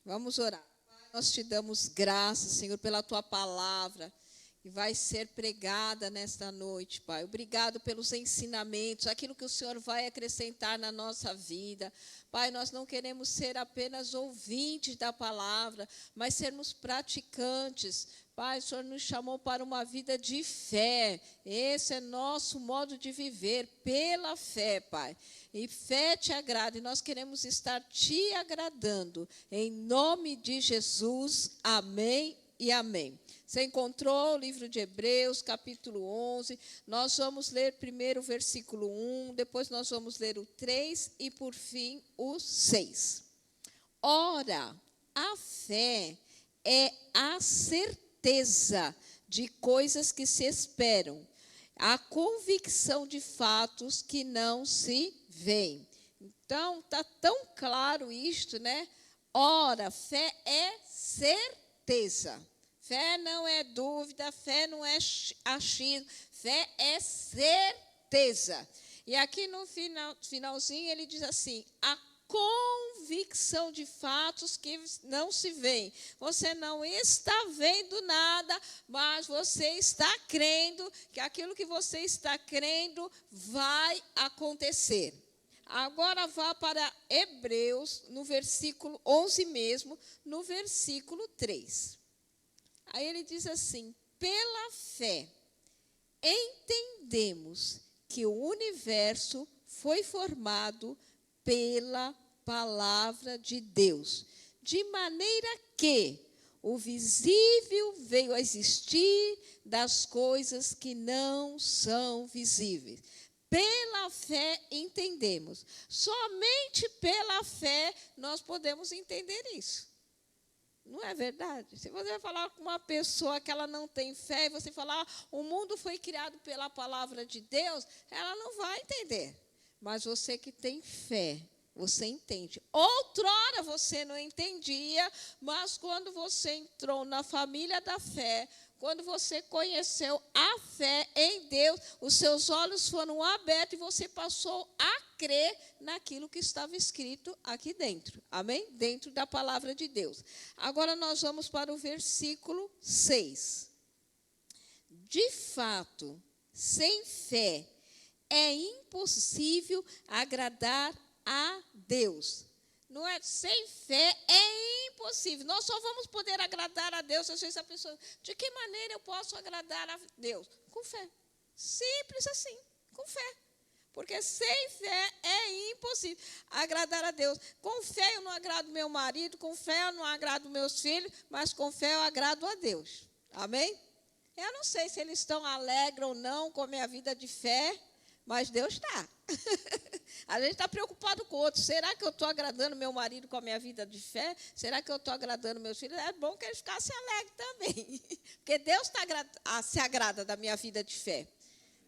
Vamos orar. Nós te damos graças, Senhor, pela tua palavra que vai ser pregada nesta noite, Pai. Obrigado pelos ensinamentos, aquilo que o Senhor vai acrescentar na nossa vida. Pai, nós não queremos ser apenas ouvintes da palavra, mas sermos praticantes. Pai, o Senhor nos chamou para uma vida de fé. Esse é nosso modo de viver, pela fé, Pai. E fé te agrada, e nós queremos estar te agradando. Em nome de Jesus, amém e amém. Você encontrou o livro de Hebreus, capítulo 11. Nós vamos ler primeiro o versículo 1, depois nós vamos ler o 3 e, por fim, o 6. Ora, a fé é a certeza de coisas que se esperam, a convicção de fatos que não se veem. Então, está tão claro isto, né? Ora, fé é certeza. Fé não é dúvida, fé não é achismo, fé é certeza. E aqui no finalzinho ele diz assim, a convicção de fatos que não se veem. Você não está vendo nada, mas você está crendo que aquilo que você está crendo vai acontecer. Agora vá para Hebreus, no versículo 11 mesmo, no versículo 3. Aí ele diz assim, pela fé, entendemos que o universo foi formado pela palavra de Deus, de maneira que o visível veio a existir das coisas que não são visíveis. Pela fé entendemos. Somente pela fé nós podemos entender isso. Não é verdade? Se você vai falar com uma pessoa que ela não tem fé, e você falar, o mundo foi criado pela palavra de Deus, ela não vai entender. Mas você que tem fé, você entende. Outrora você não entendia, mas quando você entrou na família da fé, quando você conheceu a fé em Deus, os seus olhos foram abertos e você passou a crer naquilo que estava escrito aqui dentro. Amém? Dentro da palavra de Deus. Agora nós vamos para o versículo 6. De fato, sem fé, é impossível agradar a Deus. Não é? Sem fé é impossível. Nós só vamos poder agradar a Deus. Às vezes a pessoa, de que maneira eu posso agradar a Deus? Com fé. Simples assim, com fé. Porque sem fé é impossível agradar a Deus. Com fé eu não agrado meu marido, com fé eu não agrado meus filhos, mas com fé eu agrado a Deus. Amém? Eu não sei se eles estão alegres ou não com a minha vida de fé, mas Deus está. A gente está preocupado com o outro. Será que eu estou agradando meu marido com a minha vida de fé? Será que eu estou agradando meus filhos? É bom que eles ficassem alegres também. Porque Deus se agrada da minha vida de fé.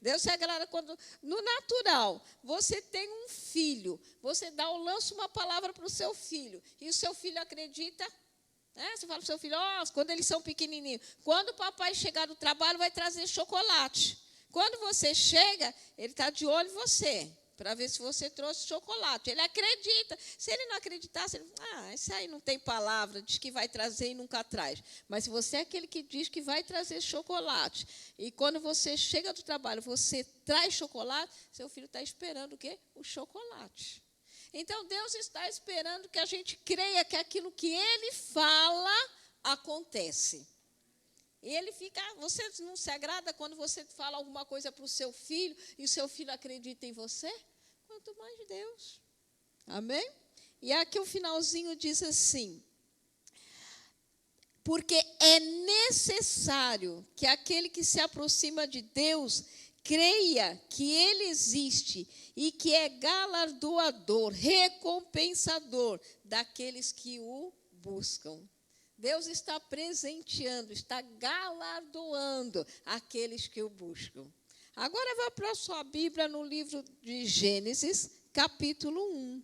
Deus se agrada quando, no natural, você tem um filho, você lança uma palavra para o seu filho, e o seu filho acredita. Você fala para o seu filho, quando eles são pequenininhos, quando o papai chegar do trabalho, vai trazer chocolate. Quando você chega, ele está de olho em você, para ver se você trouxe chocolate. Ele acredita. Se ele não acreditasse, ele isso aí não tem palavra, diz que vai trazer e nunca traz. Mas se você é aquele que diz que vai trazer chocolate, e quando você chega do trabalho, você traz chocolate, seu filho está esperando o quê? O chocolate. Então, Deus está esperando que a gente creia que aquilo que Ele fala acontece. E ele fica, você não se agrada quando você fala alguma coisa para o seu filho e o seu filho acredita em você? Quanto mais de Deus. Amém? E aqui o finalzinho diz assim, porque é necessário que aquele que se aproxima de Deus creia que Ele existe e que é galardoador, recompensador daqueles que o buscam. Deus está presenteando, está galardoando aqueles que o buscam. Agora vá para a sua Bíblia no livro de Gênesis, capítulo 1.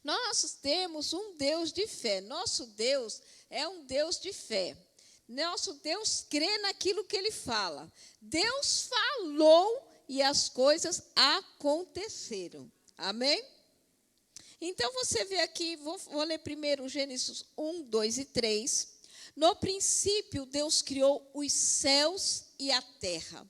Nós temos um Deus de fé. Nosso Deus é um Deus de fé. Nosso Deus crê naquilo que Ele fala. Deus falou e as coisas aconteceram. Amém? Então, você vê aqui, vou ler primeiro Gênesis 1, 2 e 3. No princípio, Deus criou os céus e a terra.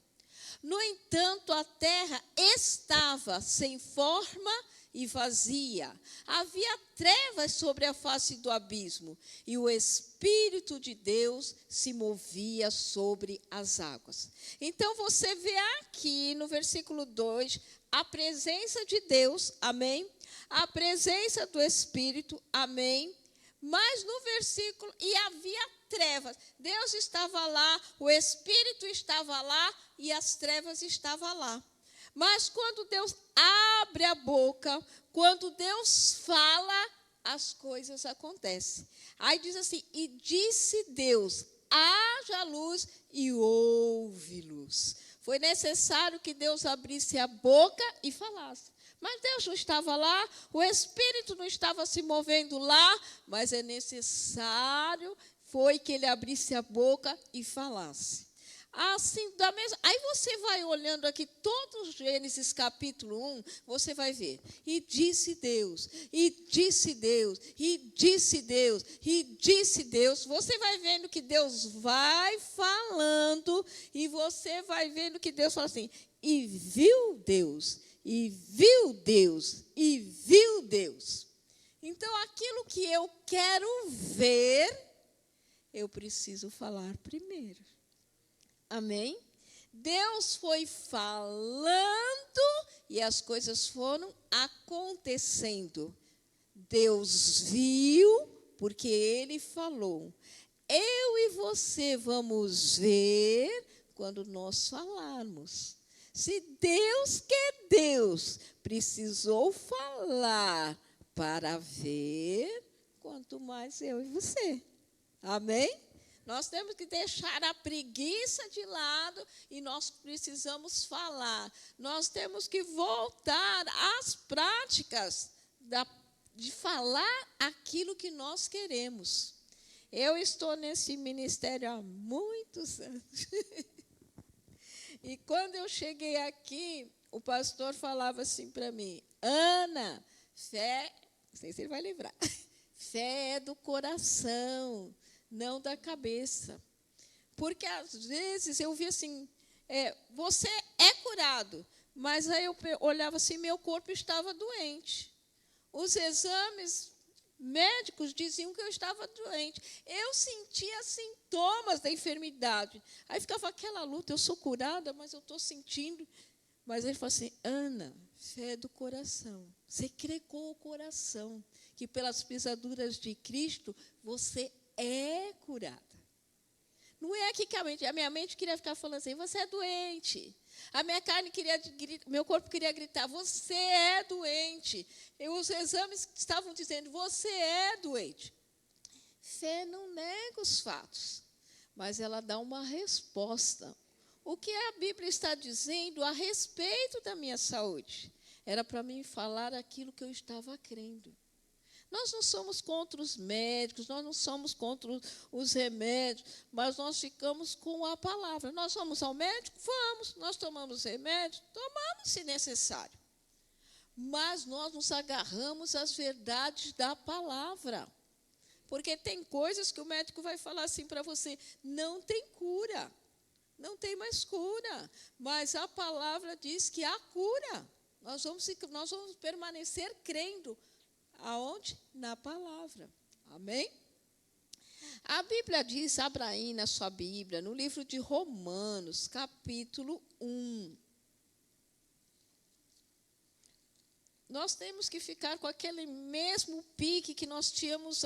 No entanto, a terra estava sem forma e vazia. Havia trevas sobre a face do abismo, e o Espírito de Deus se movia sobre as águas. Então, você vê aqui no versículo 2, a presença de Deus, amém? A presença do Espírito, amém? Mas no versículo, e havia trevas. Deus estava lá, o Espírito estava lá e as trevas estavam lá. Mas quando Deus abre a boca, quando Deus fala, as coisas acontecem. Aí diz assim, e disse Deus, haja luz e houve luz. Foi necessário que Deus abrisse a boca e falasse. Mas Deus não estava lá, o Espírito não estava se movendo lá, mas é necessário, foi que ele abrisse a boca e falasse. Assim, aí você vai olhando aqui, todo Gênesis capítulo 1, você vai ver. E disse Deus, e disse Deus, e disse Deus, e disse Deus. Você vai vendo que Deus vai falando, e você vai vendo que Deus fala assim, e viu Deus, e viu Deus, e viu Deus. Então, aquilo que eu quero ver, eu preciso falar primeiro. Amém? Deus foi falando e as coisas foram acontecendo. Deus viu, porque Ele falou. Eu e você vamos ver quando nós falarmos. Se Deus, que é Deus, precisou falar para ver, quanto mais eu e você. Amém? Nós temos que deixar a preguiça de lado e nós precisamos falar. Nós temos que voltar às práticas de falar aquilo que nós queremos. Eu estou nesse ministério há muitos anos. E quando eu cheguei aqui, o pastor falava assim para mim, Ana, fé, não sei se ele vai lembrar, fé é do coração, não da cabeça. Porque às vezes eu via assim, você é curado, mas aí eu olhava assim, meu corpo estava doente. Os exames médicos diziam que eu estava doente. Eu sentia sintomas da enfermidade. Aí ficava aquela luta, eu sou curada, mas eu estou sentindo. Mas ele falou assim, Ana, fé do coração. Você crê com o coração que pelas pisaduras de Cristo você é curada. Não é que a minha mente queria ficar falando assim, você é doente. A minha carne meu corpo queria gritar, você é doente. E os exames estavam dizendo, você é doente. Fé não nega os fatos, mas ela dá uma resposta. O que a Bíblia está dizendo a respeito da minha saúde? Era para mim falar aquilo que eu estava crendo. Nós não somos contra os médicos, nós não somos contra os remédios, mas nós ficamos com a palavra. Nós vamos ao médico? Vamos. Nós tomamos remédio? Tomamos, se necessário. Mas nós nos agarramos às verdades da palavra. Porque tem coisas que o médico vai falar assim para você, não tem cura, não tem mais cura. Mas a palavra diz que há cura. Nós vamos permanecer crendo. Aonde? Na palavra. Amém? A Bíblia diz, abra aí na sua Bíblia, no livro de Romanos, capítulo 1. Nós temos que ficar com aquele mesmo pique que nós tínhamos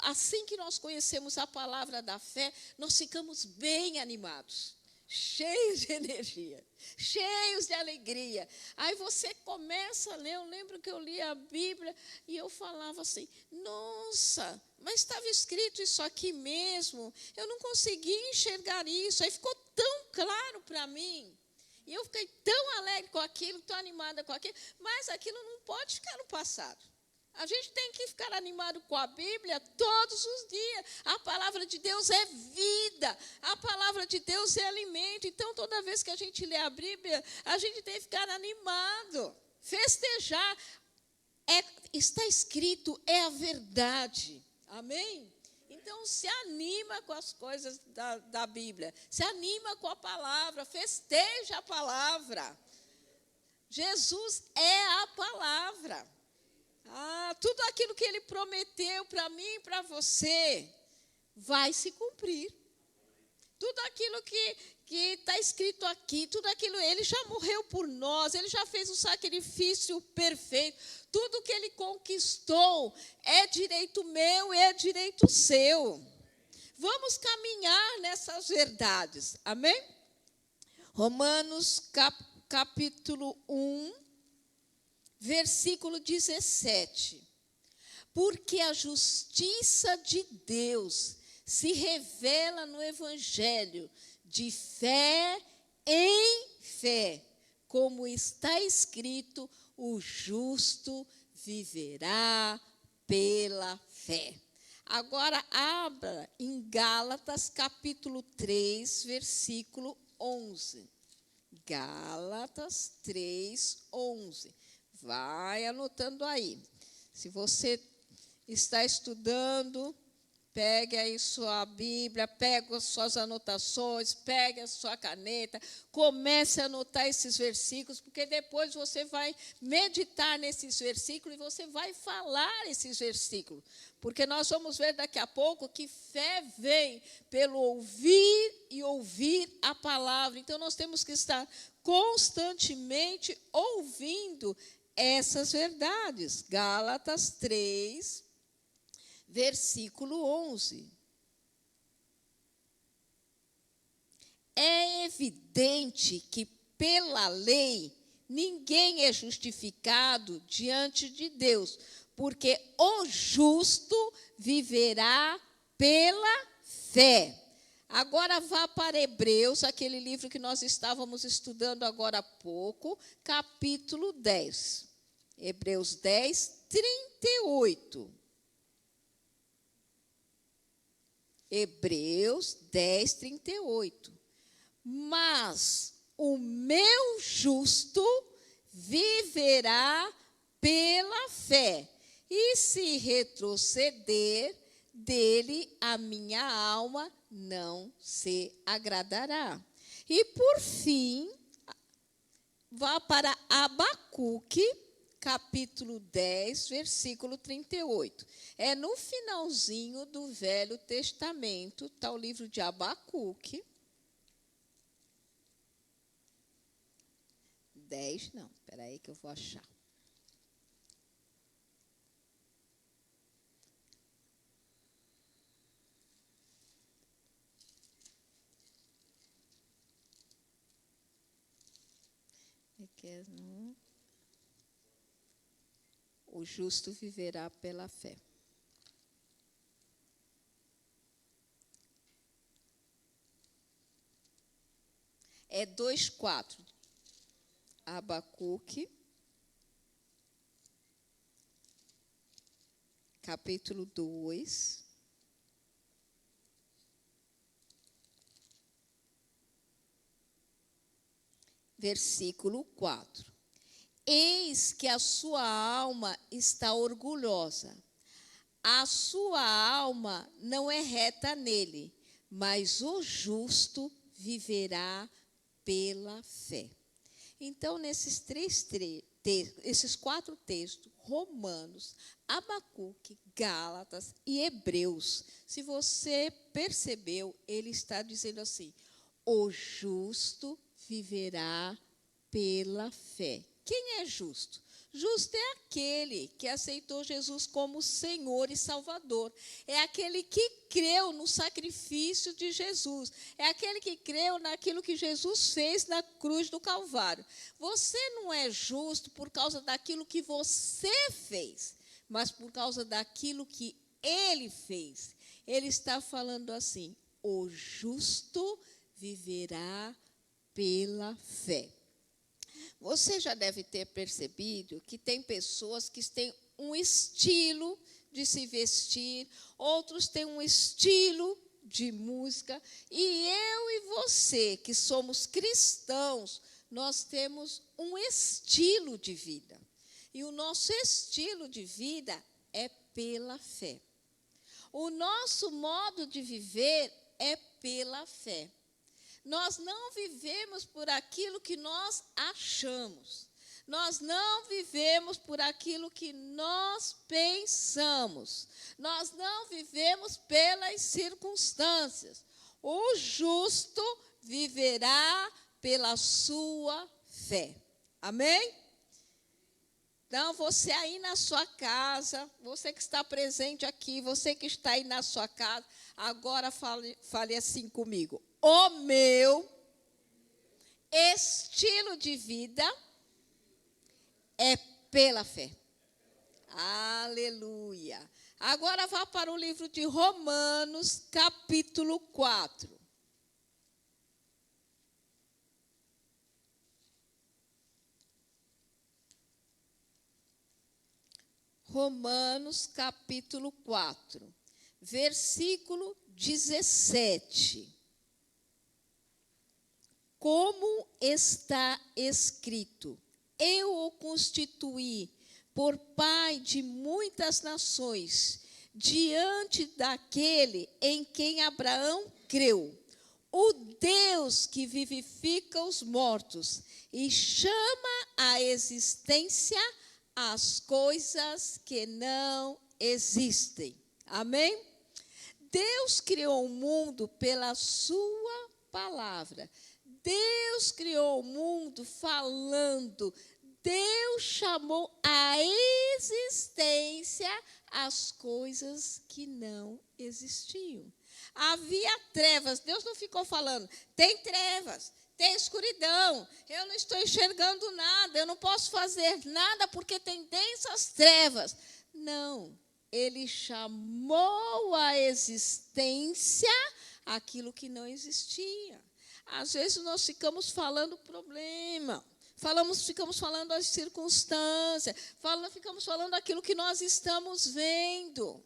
assim que nós conhecemos a palavra da fé, nós ficamos bem animados. Cheios de energia, cheios de alegria. Aí você começa a ler, eu lembro que eu li a Bíblia e eu falava assim, nossa, mas estava escrito isso aqui mesmo, eu não consegui enxergar isso, aí ficou tão claro para mim. E eu fiquei tão alegre com aquilo, tão animada com aquilo, mas aquilo não pode ficar no passado. A gente tem que ficar animado com a Bíblia todos os dias. A palavra de Deus é vida. A palavra de Deus é alimento. Então, toda vez que a gente lê a Bíblia, a gente tem que ficar animado, festejar. Está escrito, é a verdade. Amém? Então, se anima com as coisas da Bíblia. Se anima com a palavra. Festeja a palavra. Jesus é a palavra. Tudo aquilo que Ele prometeu para mim e para você vai se cumprir. Tudo aquilo que está escrito aqui, tudo aquilo, Ele já morreu por nós, Ele já fez o sacrifício perfeito. Tudo que Ele conquistou é direito meu, é direito seu. Vamos caminhar nessas verdades. Amém? Romanos capítulo 1, versículo 17. Porque a justiça de Deus se revela no Evangelho de fé em fé, como está escrito, o justo viverá pela fé. Agora abra em Gálatas capítulo 3, versículo 11. Gálatas 3, 11. Vai anotando aí. Se você está estudando, pegue aí sua Bíblia, pegue as suas anotações, pegue a sua caneta, comece a anotar esses versículos, porque depois você vai meditar nesses versículos e você vai falar esses versículos. Porque nós vamos ver daqui a pouco que fé vem pelo ouvir e ouvir a palavra. Então, nós temos que estar constantemente ouvindo essas verdades. Gálatas 3, versículo 11. É evidente que pela lei ninguém é justificado diante de Deus, porque o justo viverá pela fé. Agora vá para Hebreus, aquele livro que nós estávamos estudando agora há pouco, capítulo 10. Hebreus 10, 38. Hebreus 10, 38. Mas o meu justo viverá pela fé, e se retroceder, dele a minha alma não se agradará. E por fim, vá para Abacuque, capítulo 10, versículo 38. É no finalzinho do Velho Testamento, está o livro de Abacuque. 10, não, espera aí que eu vou achar. O justo viverá pela fé. É 2:4. Abacuque, capítulo 2. Versículo 4. Eis que a sua alma está orgulhosa. A sua alma não é reta nele, mas o justo viverá pela fé. Então, esses 4 textos, Romanos, Abacuque, Gálatas e Hebreus, se você percebeu, ele está dizendo assim, o justo viverá pela fé. Quem é justo? Justo é aquele que aceitou Jesus como Senhor e Salvador. É aquele que creu no sacrifício de Jesus. É aquele que creu naquilo que Jesus fez na cruz do Calvário. Você não é justo por causa daquilo que você fez, mas por causa daquilo que Ele fez. Ele está falando assim, o justo viverá pela fé. Você já deve ter percebido que tem pessoas que têm um estilo de se vestir, outros têm um estilo de música, e eu e você, que somos cristãos, nós temos um estilo de vida. E o nosso estilo de vida é pela fé. O nosso modo de viver é pela fé. Nós não vivemos por aquilo que nós achamos. Nós não vivemos por aquilo que nós pensamos. Nós não vivemos pelas circunstâncias. O justo viverá pela sua fé. Amém? Então, você aí na sua casa, você que está presente aqui, você que está aí na sua casa, agora fale assim comigo. O meu estilo de vida é pela fé. Aleluia. Agora vá para o livro de Romanos, capítulo 4. Romanos, capítulo 4, versículo 17. Como está escrito: eu o constituí por pai de muitas nações, diante daquele em quem Abraão creu, o Deus que vivifica os mortos e chama à existência as coisas que não existem. Amém? Deus criou o mundo pela sua palavra. Deus criou o mundo falando. Deus chamou à existência as coisas que não existiam. Havia trevas. Deus não ficou falando, tem trevas, tem escuridão, eu não estou enxergando nada, eu não posso fazer nada porque tem densas trevas. Não, ele chamou à existência aquilo que não existia. Às vezes nós ficamos falando problema, ficamos falando as circunstâncias, ficamos falando aquilo que nós estamos vendo.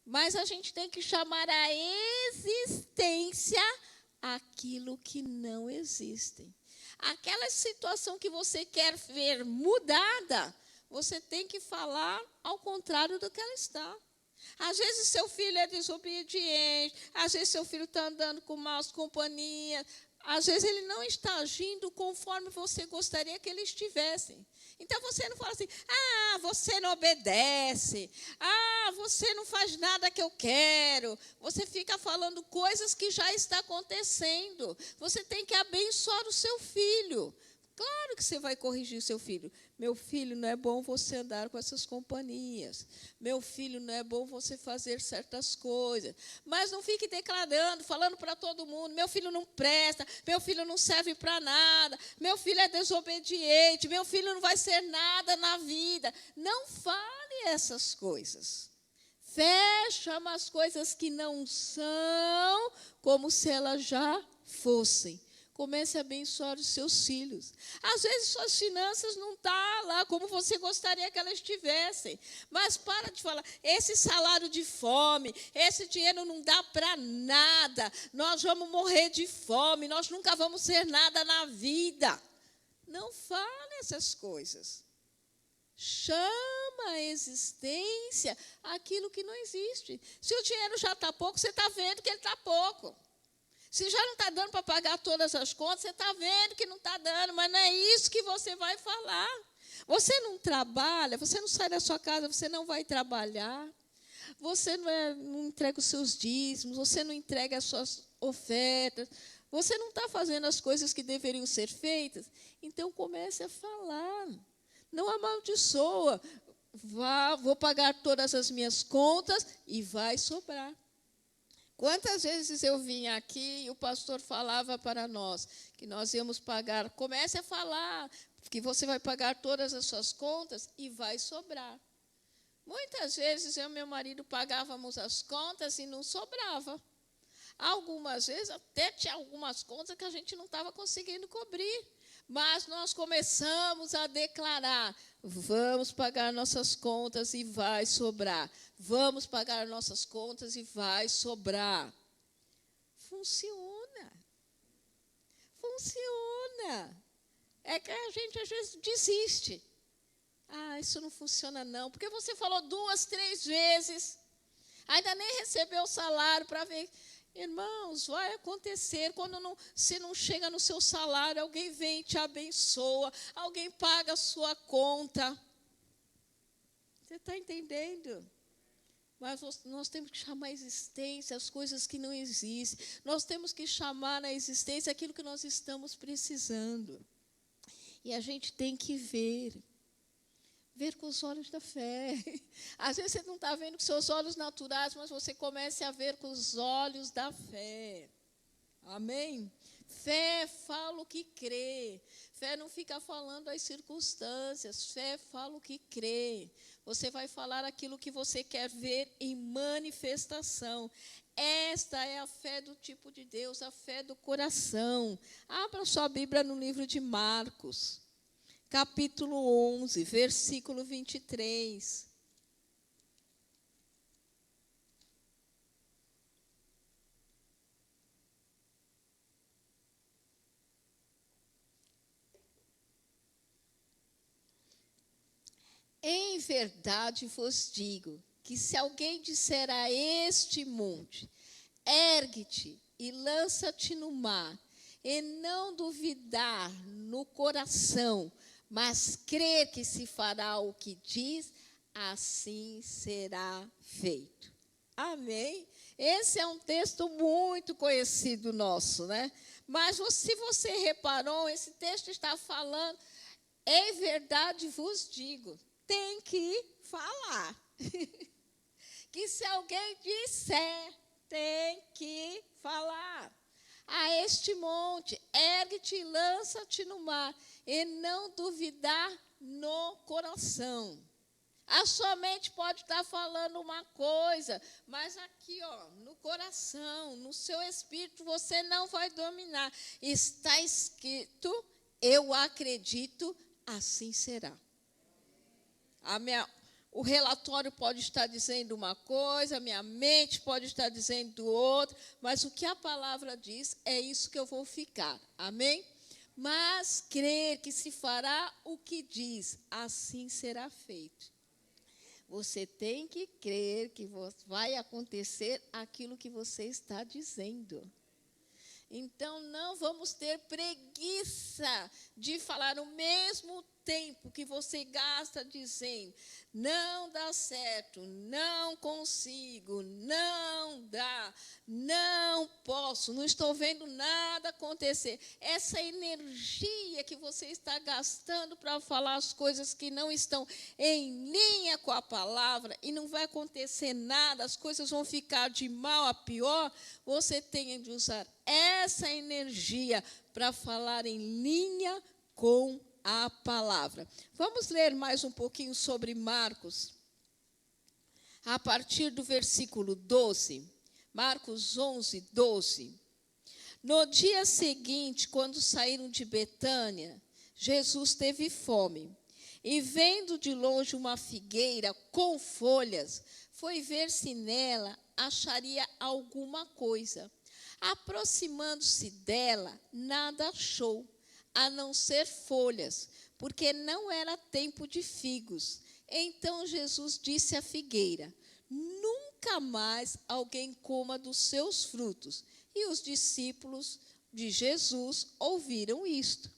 Mas a gente tem que chamar à existência aquilo que não existe. Aquela situação que você quer ver mudada, você tem que falar ao contrário do que ela está. Às vezes seu filho é desobediente, às vezes seu filho está andando com más companhias, às vezes ele não está agindo conforme você gostaria que ele estivesse. Então você não fala assim, você não obedece, você não faz nada que eu quero. Você fica falando coisas que já está acontecendo. Você tem que abençoar o seu filho. Claro que você vai corrigir o seu filho. Meu filho, não é bom você andar com essas companhias. Meu filho, não é bom você fazer certas coisas. Mas não fique declarando, falando para todo mundo, meu filho não presta, meu filho não serve para nada, meu filho é desobediente, meu filho não vai ser nada na vida. Não fale essas coisas. Fé chama as coisas que não são como se elas já fossem. Comece a abençoar os seus filhos. Às vezes suas finanças não estão lá como você gostaria que elas estivessem. Mas para de falar, esse salário de fome, esse dinheiro não dá para nada. Nós vamos morrer de fome, nós nunca vamos ser nada na vida. Não fale essas coisas. Chama a existência aquilo que não existe. Se o dinheiro já está pouco, você está vendo que ele está pouco. Se já não está dando para pagar todas as contas, você está vendo que não está dando, mas não é isso que você vai falar. Você não trabalha, você não sai da sua casa, você não vai trabalhar. Você não entrega os seus dízimos, você não entrega as suas ofertas. Você não está fazendo as coisas que deveriam ser feitas. Então, comece a falar. Não amaldiçoa. Vou pagar todas as minhas contas e vai sobrar. Quantas vezes eu vinha aqui e o pastor falava para nós que nós íamos pagar, comece a falar, que você vai pagar todas as suas contas e vai sobrar. Muitas vezes eu e meu marido pagávamos as contas e não sobrava. Algumas vezes até tinha algumas contas que a gente não estava conseguindo cobrir. Mas nós começamos a declarar, vamos pagar nossas contas e vai sobrar. Vamos pagar nossas contas e vai sobrar. Funciona. Funciona. É que a gente às vezes desiste. Isso não funciona não, porque você falou 2, 3 vezes, ainda nem recebeu o salário para ver. Irmãos, vai acontecer, se não chega no seu salário, alguém vem e te abençoa, alguém paga a sua conta. Você está entendendo? Mas nós temos que chamar à existência as coisas que não existem. Nós temos que chamar na existência aquilo que nós estamos precisando. E a gente tem que ver com os olhos da fé. Às vezes você não está vendo com seus olhos naturais, mas você comece a ver com os olhos da fé. Amém? Fé fala o que crê. Fé não fica falando as circunstâncias. Fé fala o que crê. Você vai falar aquilo que você quer ver em manifestação. Esta é a fé do tipo de Deus, a fé do coração. Abra sua Bíblia no livro de Marcos, capítulo 11, versículo 23. Em verdade vos digo, que se alguém disser a este monte, ergue-te e lança-te no mar, e não duvidar no coração, mas crer que se fará o que diz, assim será feito. Amém? Esse é um texto muito conhecido nosso, né? Mas se você reparou, esse texto está falando, em verdade vos digo, tem que falar. Que se alguém disser, tem que falar. A este monte, ergue-te e lança-te no mar, e não duvidar no coração. A sua mente pode estar falando uma coisa, mas aqui, no coração, no seu espírito, você não vai dominar. Está escrito, eu acredito, assim será. O relatório pode estar dizendo uma coisa, a minha mente pode estar dizendo outra, mas o que a palavra diz é isso que eu vou ficar. Amém? Mas crer que se fará o que diz, assim será feito. Você tem que crer que vai acontecer aquilo que você está dizendo. Então, não vamos ter preguiça de falar o mesmo tempo que você gasta dizendo, não dá certo, não consigo, não dá, não posso, não estou vendo nada acontecer. Essa energia que você está gastando para falar as coisas que não estão em linha com a palavra e não vai acontecer nada, as coisas vão ficar de mal a pior, você tem de usar essa energia para falar em linha com a palavra. Vamos ler mais um pouquinho sobre Marcos, a partir do versículo 12. Marcos 11, 12. No dia seguinte, quando saíram de Betânia, Jesus teve fome. E vendo de longe uma figueira com folhas, foi ver se nela acharia alguma coisa. Aproximando-se dela, nada achou, a não ser folhas, porque não era tempo de figos. Então Jesus disse à figueira, nunca mais alguém coma dos seus frutos. E os discípulos de Jesus ouviram isto.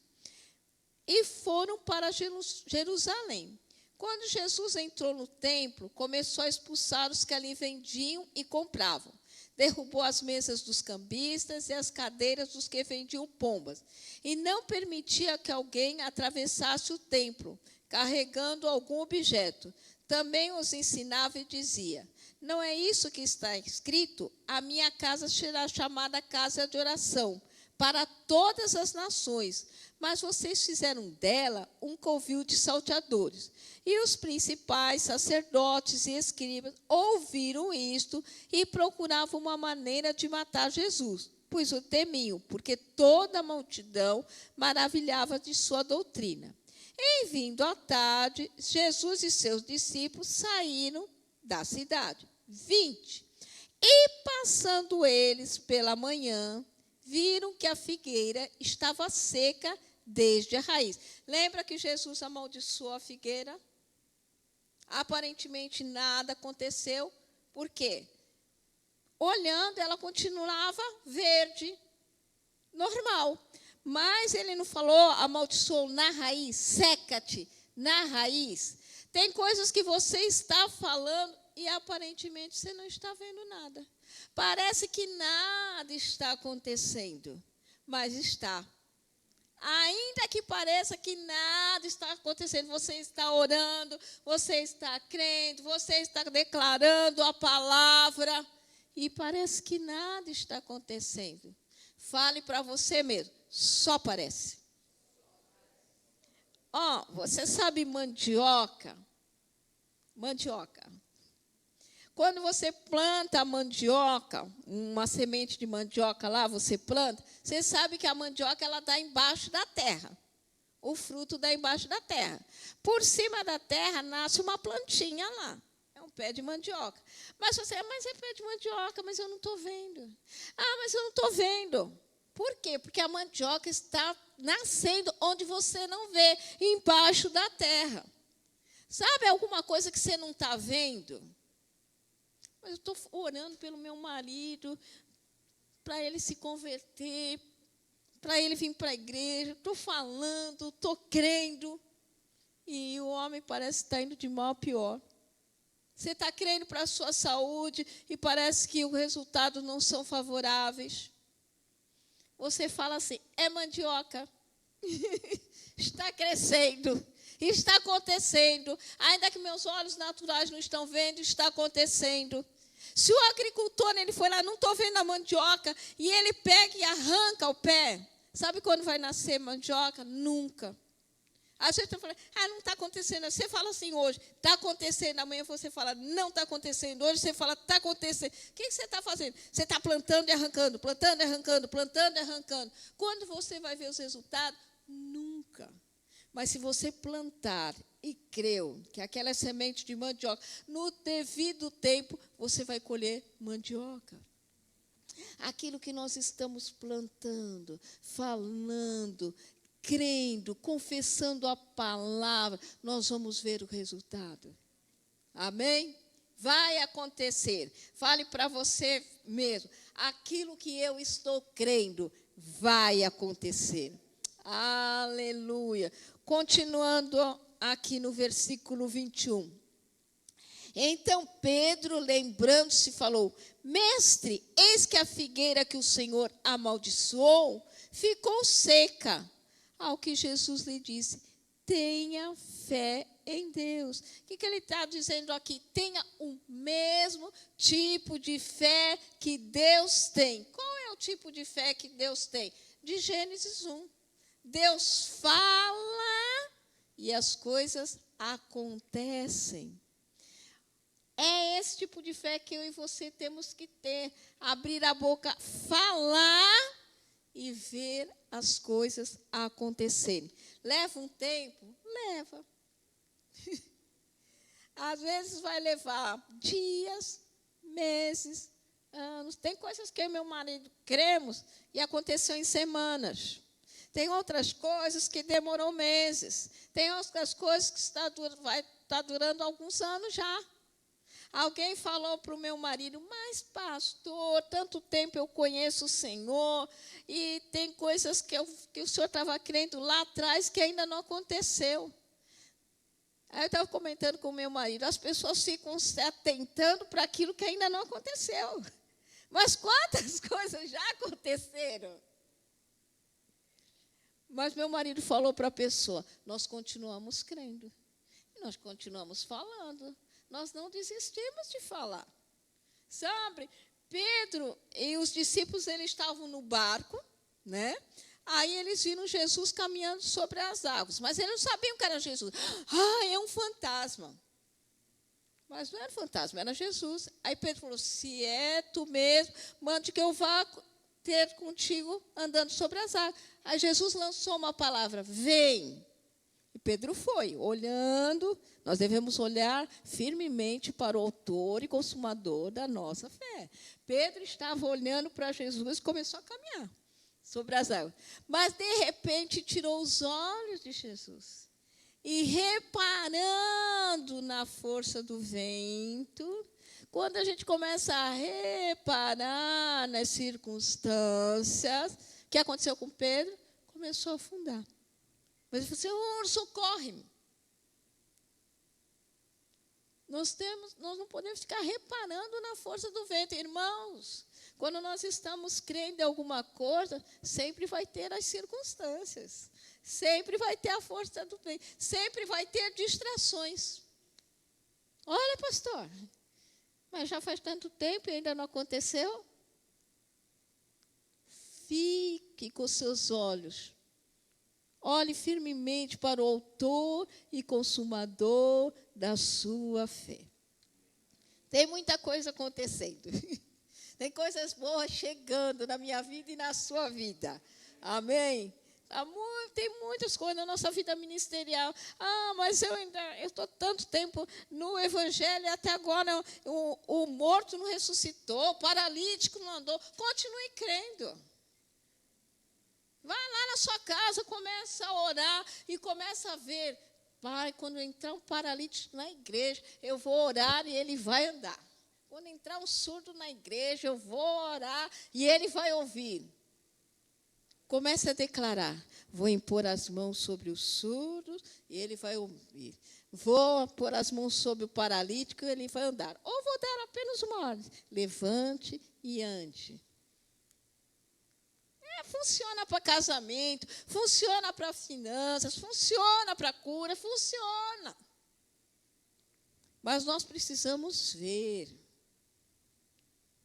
E foram para Jerusalém. Quando Jesus entrou no templo, começou a expulsar os que ali vendiam e compravam. Derrubou as mesas dos cambistas e as cadeiras dos que vendiam pombas. E não permitia que alguém atravessasse o templo, carregando algum objeto. Também os ensinava e dizia, não é isso que está escrito? A minha casa será chamada casa de oração para todas as nações. Mas vocês fizeram dela um covil de salteadores. E os principais sacerdotes e escribas ouviram isto e procuravam uma maneira de matar Jesus, pois o temiam, porque toda a multidão maravilhava de sua doutrina. E vindo à tarde, Jesus e seus discípulos saíram da cidade. 20. E passando eles pela manhã, viram que a figueira estava seca desde a raiz. Lembra que Jesus amaldiçoou a figueira? Aparentemente nada aconteceu. Por quê? Olhando, ela continuava verde, normal. Mas ele não falou, amaldiçoou na raiz, seca-te na raiz. Tem coisas que você está falando e aparentemente você não está vendo nada. Parece que nada está acontecendo, mas está. Ainda que pareça que nada está acontecendo, você está orando, você está crendo, você está declarando a palavra e parece que nada está acontecendo. Fale para você mesmo, só parece. Você sabe mandioca? Mandioca. Quando você planta a mandioca, uma semente de mandioca lá, você planta, você sabe que a mandioca ela está embaixo da terra. O fruto está embaixo da terra. Por cima da terra nasce uma plantinha lá. É um pé de mandioca. Mas mas é pé de mandioca, mas eu não estou vendo. Mas eu não estou vendo. Por quê? Porque a mandioca está nascendo onde você não vê, embaixo da terra. Sabe alguma coisa que você não está vendo? Mas eu estou orando pelo meu marido, para ele se converter, para ele vir para a igreja. Estou falando, estou crendo. E o homem parece estar indo de mal a pior. Você está crendo para a sua saúde e parece que os resultados não são favoráveis. Você fala assim, é mandioca. Está crescendo. Está acontecendo. Ainda que meus olhos naturais não estão vendo, está acontecendo. Se o agricultor ele foi lá, não estou vendo a mandioca, e ele pega e arranca o pé. Sabe quando vai nascer mandioca? Nunca. Às vezes você fala, não está acontecendo. Você fala assim hoje, está acontecendo. Amanhã você fala, não está acontecendo. Hoje você fala, está acontecendo. O que você está fazendo? Você está plantando e arrancando, plantando e arrancando, plantando e arrancando. Quando você vai ver os resultados? Nunca. Mas se você plantar e creu que aquela semente de mandioca, no devido tempo, você vai colher mandioca. Aquilo que nós estamos plantando, falando, crendo, confessando a palavra, nós vamos ver o resultado. Amém? Vai acontecer. Fale para você mesmo. Aquilo que eu estou crendo vai acontecer. Aleluia. Continuando aqui no versículo 21. Então Pedro, lembrando-se, falou, mestre, eis que a figueira que o Senhor amaldiçoou ficou seca. Ao que Jesus lhe disse, tenha fé em Deus. O que ele está dizendo aqui? Tenha o mesmo tipo de fé que Deus tem. Qual é o tipo de fé que Deus tem? De Gênesis 1. Deus fala e as coisas acontecem. É esse tipo de fé que eu e você temos que ter. Abrir a boca, falar e ver as coisas acontecerem. Leva um tempo? Leva. Às vezes vai levar dias, meses, anos. Tem coisas que eu e meu marido cremos e aconteceu em semanas. Tem outras coisas que demorou meses. Tem outras coisas que vai estar durando alguns anos já. Alguém falou para o meu marido, mas pastor, tanto tempo eu conheço o Senhor, e tem coisas que o senhor estava crendo lá atrás que ainda não aconteceu. Aí eu estava comentando com o meu marido, as pessoas ficam se atentando para aquilo que ainda não aconteceu. Mas quantas coisas já aconteceram? Mas meu marido falou para a pessoa, nós continuamos crendo, nós continuamos falando. Nós não desistimos de falar. Sabe, Pedro e os discípulos, eles estavam no barco, né? Aí eles viram Jesus caminhando sobre as águas. Mas eles não sabiam que era Jesus. É um fantasma. Mas não era fantasma, era Jesus. Aí Pedro falou, se é tu mesmo, mande que eu vá ter contigo andando sobre as águas. Aí Jesus lançou uma palavra, vem. E Pedro foi, olhando, nós devemos olhar firmemente para o autor e consumador da nossa fé. Pedro estava olhando para Jesus e começou a caminhar sobre as águas. Mas, de repente, tirou os olhos de Jesus. e reparando na força do vento. Quando a gente começa a reparar nas circunstâncias, o que aconteceu com Pedro? Começou a afundar. Mas ele falou assim: oh, socorre-me. Nós não podemos ficar reparando na força do vento. Irmãos, quando nós estamos crendo em alguma coisa, sempre vai ter as circunstâncias. Sempre vai ter a força do vento. Sempre vai ter distrações. Olha, pastor, mas já faz tanto tempo e ainda não aconteceu. Fique com seus olhos. Olhe firmemente para o autor e consumador da sua fé. Tem muita coisa acontecendo. Tem coisas boas chegando na minha vida e na sua vida. Amém? Tem muitas coisas na nossa vida ministerial. Mas eu estou tanto tempo no Evangelho e até agora o morto não ressuscitou, o paralítico não andou. Continue crendo. Vai lá na sua casa, começa a orar e começa a ver. Pai, quando entrar um paralítico na igreja, eu vou orar e ele vai andar. Quando entrar um surdo na igreja, eu vou orar e ele vai ouvir. Comece a declarar: vou impor as mãos sobre os surdos e ele vai ouvir. Vou pôr as mãos sobre o paralítico e ele vai andar. Ou vou dar apenas uma ordem: levante e ande. Funciona para casamento, funciona para finanças, funciona para cura, funciona. Mas nós precisamos ver.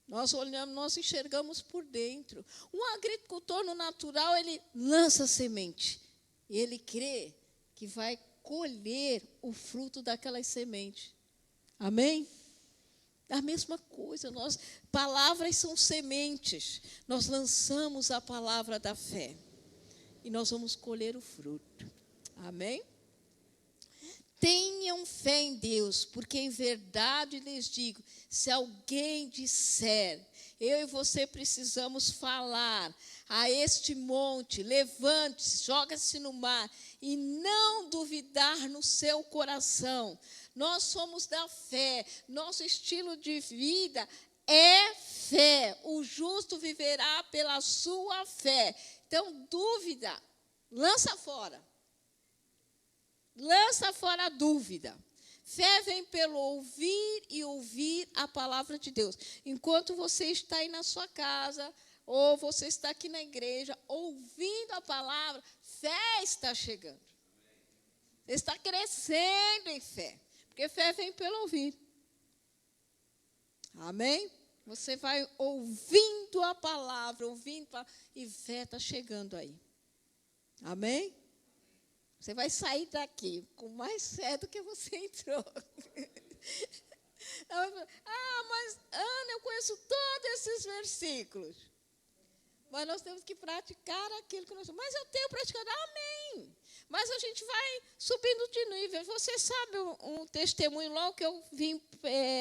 Nós olhamos, nós enxergamos por dentro. Um agricultor no natural, ele lança semente. E ele crê que vai colher o fruto daquelas sementes. Amém? A mesma coisa, palavras são sementes. Nós lançamos a palavra da fé e nós vamos colher o fruto. Amém? Tenham fé em Deus, porque em verdade lhes digo, se alguém disser, eu e você precisamos falar a este monte, levante-se, joga-se no mar, e não duvidar no seu coração. Nós somos da fé, nosso estilo de vida é fé. O justo viverá pela sua fé. Então, dúvida, lança fora. Lança fora a dúvida. Fé vem pelo ouvir e ouvir a palavra de Deus. Enquanto você está aí na sua casa, ou você está aqui na igreja, ouvindo a palavra, fé está chegando. Você está crescendo em fé. Porque fé vem pelo ouvir. Amém? Você vai ouvindo a palavra, e fé está chegando aí. Amém? Você vai sair daqui com mais fé do que você entrou. Mas Ana, eu conheço todos esses versículos. Mas nós temos que praticar aquilo que nós... Mas eu tenho praticado, amém. Mas a gente vai subindo de nível. Você sabe um testemunho logo que eu vim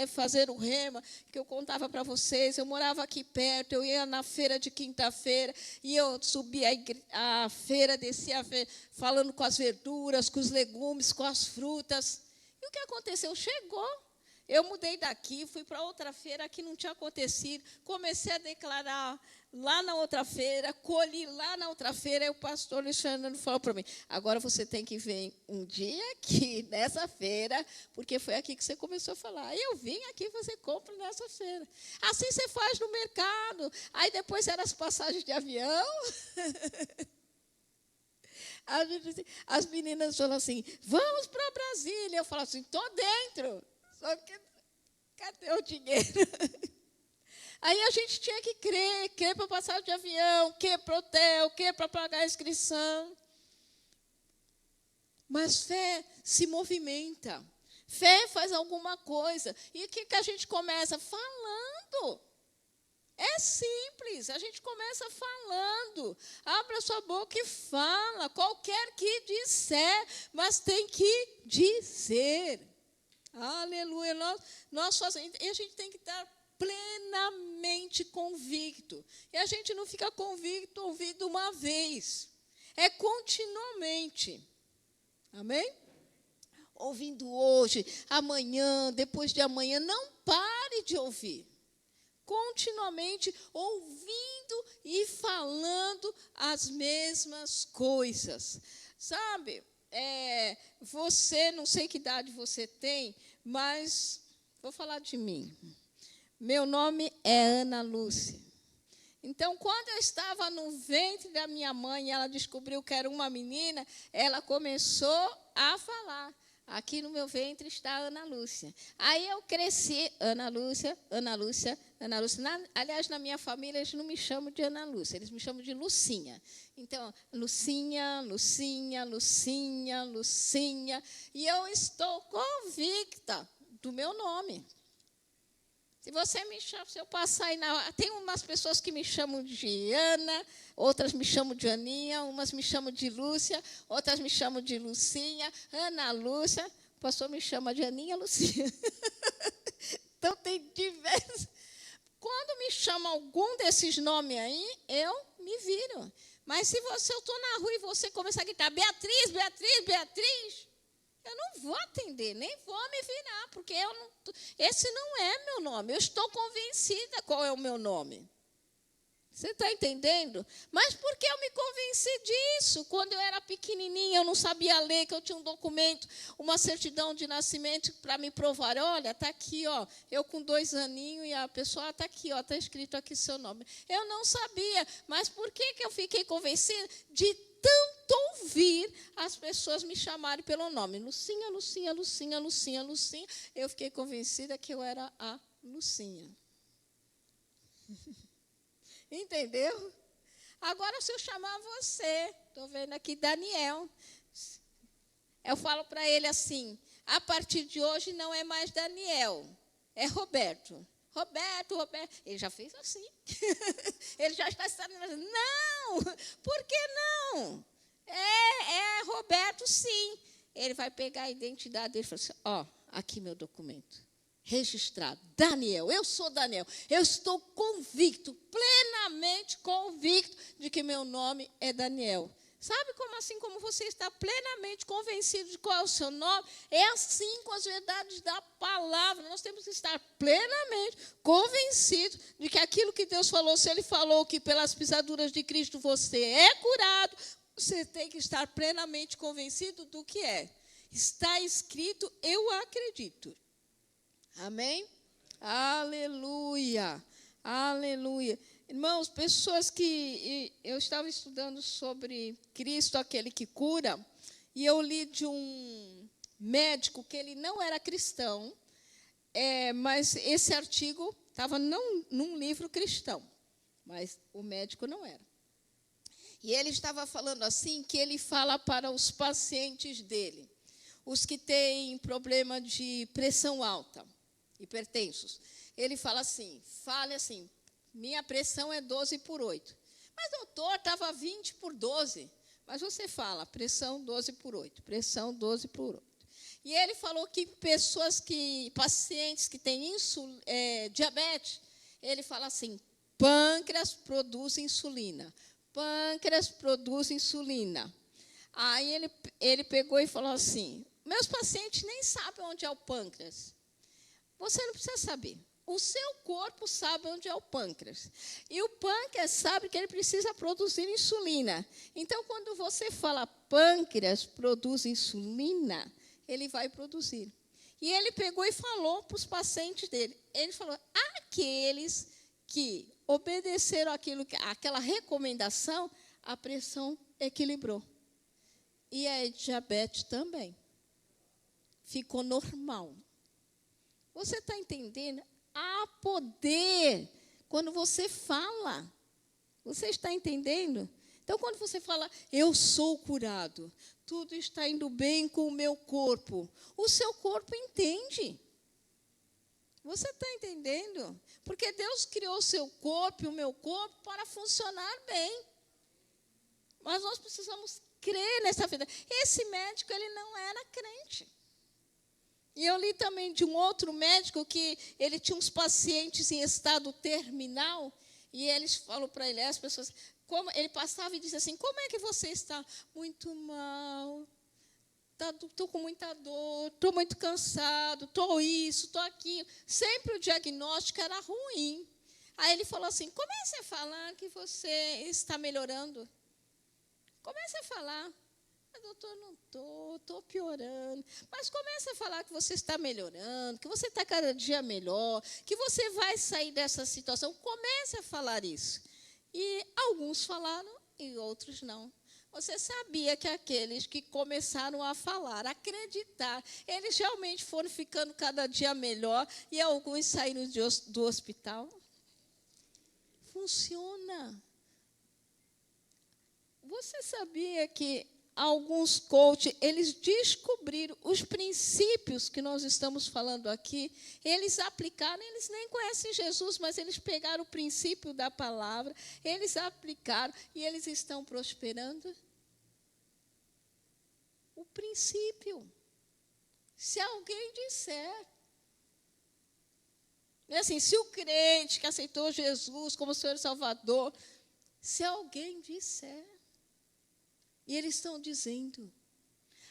fazer o rema, que eu contava para vocês. Eu morava aqui perto, eu ia na feira de quinta-feira, e eu subia a feira, descia a feira, falando com as verduras, com os legumes, com as frutas. E o que aconteceu? Chegou. Eu mudei daqui, fui para outra feira que não tinha acontecido, comecei a declarar lá na outra feira, colhi lá na outra feira, e o pastor Luiz Fernando falou para mim, agora você tem que vir um dia aqui, nessa feira, porque foi aqui que você começou a falar. Eu vim aqui fazer compra nessa feira. Assim você faz no mercado. Aí depois eram as passagens de avião. As meninas falam assim, vamos para Brasília. Eu falo assim, estou dentro. Só que, cadê o dinheiro? Aí a gente tinha que crer para passagem de avião, crer para hotel, crer para pagar a inscrição. Mas fé se movimenta. Fé faz alguma coisa. E o que a gente começa? Falando. É simples, a gente começa falando. Abra sua boca e fala. Qualquer que disser, mas tem que dizer. Aleluia. Nós fazemos, e a gente tem que estar plenamente convicto. E a gente não fica convicto ouvido uma vez. É continuamente. Amém? ouvindo hoje, amanhã, depois de amanhã. Não pare de ouvir. Continuamente ouvindo e falando as mesmas coisas. Sabe, você, não sei que idade você tem, mas vou falar de mim. Meu nome é Ana Lúcia. Então, quando eu estava no ventre da minha mãe, ela descobriu que era uma menina, ela começou a falar. Aqui no meu ventre está a Ana Lúcia. Aí eu cresci, Ana Lúcia, Ana Lúcia, Ana Lúcia. Aliás, na minha família, eles não me chamam de Ana Lúcia, eles me chamam de Lucinha. Então, Lucinha, Lucinha, Lucinha, Lucinha. E eu estou convicta do meu nome. Se você me chama, se eu passar aí tem umas pessoas que me chamam de Ana, outras me chamam de Aninha, umas me chamam de Lúcia, outras me chamam de Lucinha, Ana Lúcia, o pastor me chama de Aninha Lucia. Então tem diversos. Quando me chama algum desses nomes aí, eu me viro. Mas se eu estou na rua e você começar a gritar, Beatriz, Beatriz, Beatriz, eu não vou atender, nem vou me virar, porque esse não é meu nome. Eu estou convencida qual é o meu nome. Você está entendendo? Mas por que eu me convenci disso? Quando eu era pequenininha, eu não sabia ler, que eu tinha um documento, uma certidão de nascimento para me provar. Olha, está aqui, ó, eu com 2 aninhos e a pessoa está aqui, está escrito aqui seu nome. Eu não sabia, mas por que eu fiquei convencida? De tanto ouvir as pessoas me chamarem pelo nome. Lucinha, Lucinha, Lucinha, Lucinha, Lucinha. Eu fiquei convencida que eu era a Lucinha. Entendeu? Agora, se eu chamar você, estou vendo aqui Daniel, eu falo para ele assim, a partir de hoje não é mais Daniel, é Roberto. Roberto. Ele já fez assim. Ele já está sabendo. Não, por que não? É Roberto, sim. Ele vai pegar a identidade dele e falar assim, ó, aqui meu documento. Registrado. Daniel, eu sou Daniel. Eu estou convicto, plenamente convicto de que meu nome é Daniel. Sabe como assim, como você está plenamente convencido de qual é o seu nome? É assim com as verdades da palavra. Nós temos que estar plenamente convencidos de que aquilo que Deus falou, se Ele falou que pelas pisaduras de Cristo você é curado, você tem que estar plenamente convencido do que é. Está escrito, eu acredito. Amém? Aleluia, aleluia. Irmãos, pessoas que... Eu estava estudando sobre Cristo, aquele que cura, e eu li de um médico que ele não era cristão, mas esse artigo estava num livro cristão, mas o médico não era. E ele estava falando assim, que ele fala para os pacientes dele, os que têm problema de pressão alta, hipertensos. Ele fala assim, fale assim, minha pressão é 12/8. Mas, doutor, estava 20/12. Mas você fala, pressão 12/8, pressão 12/8. E ele falou que pacientes que têm diabetes, ele fala assim, pâncreas produz insulina. Pâncreas produz insulina. Aí ele pegou e falou assim, meus pacientes nem sabem onde é o pâncreas. Você não precisa saber. O seu corpo sabe onde é o pâncreas. E o pâncreas sabe que ele precisa produzir insulina. Então, quando você fala pâncreas produz insulina, ele vai produzir. E ele pegou e falou para os pacientes dele. Ele falou, aqueles que obedeceram aquela recomendação, a pressão equilibrou. E a diabetes também. Ficou normal. Você está entendendo? Há poder quando você fala. Você está entendendo? Então, quando você fala, eu sou curado, tudo está indo bem com o meu corpo, o seu corpo entende. Você está entendendo? Porque Deus criou o seu corpo e o meu corpo para funcionar bem. Mas nós precisamos crer nessa vida. Esse médico, ele não era crente. E eu li também de um outro médico que ele tinha uns pacientes em estado terminal e eles falam para ele, as pessoas, ele passava e dizia assim, como é que você está? Muito mal, estou com muita dor, estou muito cansado, estou isso, estou aquilo. Sempre o diagnóstico era ruim. Aí ele falou assim, comece a falar que você está melhorando. Comece a falar. Doutor, não estou piorando. Mas comece a falar que você está melhorando, que você está cada dia melhor, que você vai sair dessa situação. Comece a falar isso. E alguns falaram e outros não. Você sabia que aqueles que começaram a falar, a acreditar, eles realmente foram ficando cada dia melhor e alguns saíram do hospital? Funciona. Você sabia que alguns coaches, eles descobriram os princípios que nós estamos falando aqui, eles aplicaram, eles nem conhecem Jesus, mas eles pegaram o princípio da palavra, eles aplicaram e eles estão prosperando? O princípio. Se alguém disser, é assim, se o crente que aceitou Jesus como Senhor e Salvador, se alguém disser, e eles estão dizendo.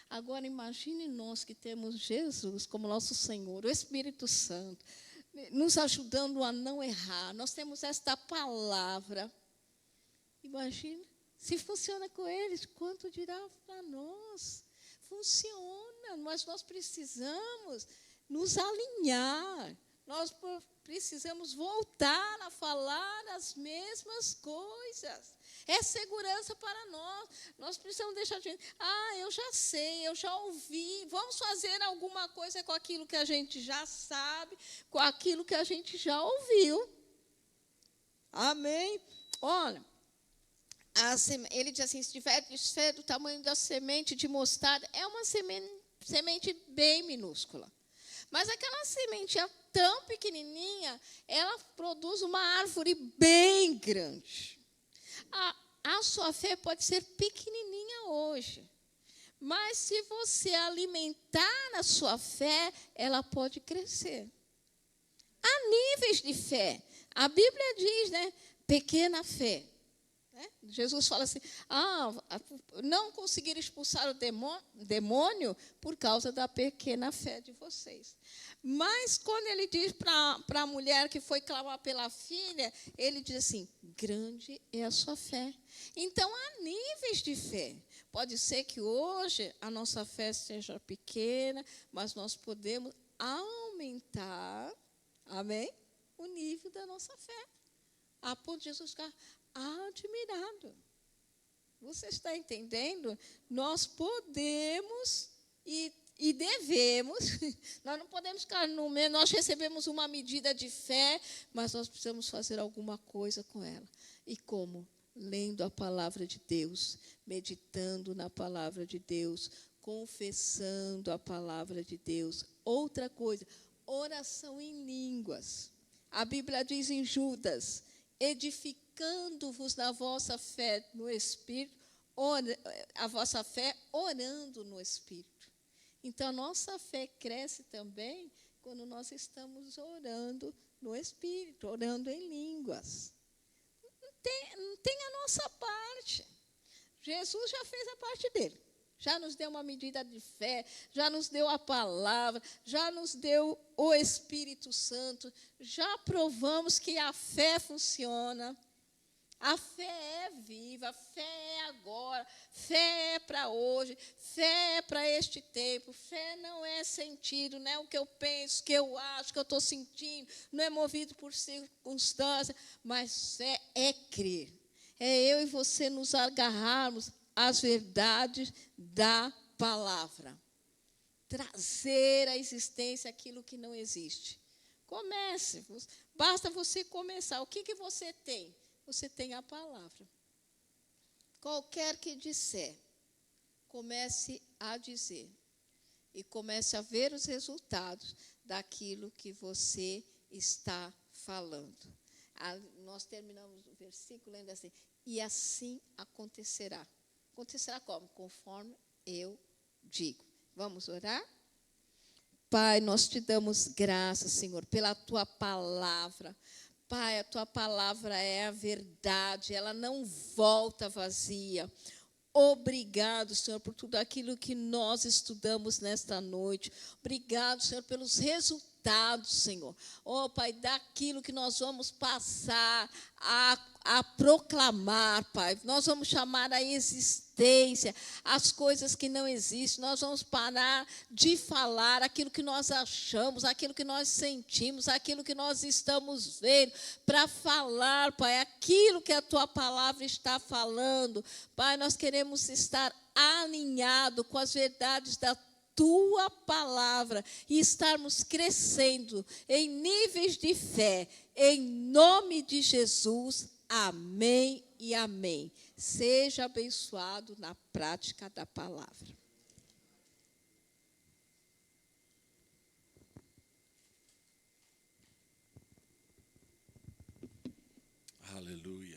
Agora, imagine nós que temos Jesus como nosso Senhor, o Espírito Santo, nos ajudando a não errar. Nós temos esta palavra. Imagine, se funciona com eles, quanto dirá para nós? Funciona, mas nós precisamos nos alinhar. Nós precisamos voltar a falar as mesmas coisas. É segurança para nós. Nós precisamos deixar de... eu já sei, eu já ouvi. Vamos fazer alguma coisa com aquilo que a gente já sabe, com aquilo que a gente já ouviu. Amém? Olha, ele diz assim, se tiver fé do tamanho da semente de mostarda, é uma semente bem minúscula. Mas aquela semente tão pequenininha, ela produz uma árvore bem grande. A sua fé pode ser pequenininha hoje, mas se você alimentar a sua fé, ela pode crescer. Há níveis de fé. A Bíblia diz, né, pequena fé. Jesus fala assim, não conseguiram expulsar o demônio por causa da pequena fé de vocês. Mas quando ele diz para a mulher que foi clamar pela filha, ele diz assim, grande é a sua fé. Então, há níveis de fé. Pode ser que hoje a nossa fé seja pequena, mas nós podemos aumentar, amém, o nível da nossa fé. A ponto de Jesus ficar admirado. Você está entendendo? Nós podemos e devemos, nós não podemos ficar no meio, nós recebemos uma medida de fé, mas nós precisamos fazer alguma coisa com ela. E como? Lendo a palavra de Deus, meditando na palavra de Deus, confessando a palavra de Deus. Outra coisa, oração em línguas. A Bíblia diz em Judas, edificando-vos na vossa fé no Espírito, a vossa fé orando no Espírito. Então, a nossa fé cresce também quando nós estamos orando no Espírito, orando em línguas. Não tem a nossa parte. Jesus já fez a parte dele. Já nos deu uma medida de fé, já nos deu a palavra, já nos deu o Espírito Santo, já provamos que a fé funciona. A fé é viva, a fé é agora, fé é para hoje, fé é para este tempo, fé não é sentido, não é o que eu penso, o que eu acho, o que eu estou sentindo, não é movido por circunstâncias, mas fé é crer. É eu e você nos agarrarmos às verdades da palavra. Trazer à existência aquilo que não existe. Comece, basta você começar. O que você tem? Você tem a palavra. Qualquer que disser, comece a dizer. E comece a ver os resultados daquilo que você está falando. Nós terminamos o versículo lendo assim, e assim acontecerá. Acontecerá como? Conforme eu digo. Vamos orar? Pai, nós te damos graças, Senhor, pela tua palavra. Pai, a tua palavra é a verdade, ela não volta vazia. Obrigado, Senhor, por tudo aquilo que nós estudamos nesta noite. Obrigado, Senhor, pelos resultados, Senhor. Oh, Pai, daquilo que nós vamos passar a proclamar, Pai. Nós vamos chamar a existência as coisas que não existem. Nós vamos parar de falar aquilo que nós achamos, aquilo que nós sentimos, aquilo que nós estamos vendo, para falar, Pai, aquilo que a Tua palavra está falando. Pai, nós queremos estar alinhados com as verdades da Tua palavra e estarmos crescendo em níveis de fé, em nome de Jesus. Amém e amém. Seja abençoado na prática da palavra. Aleluia.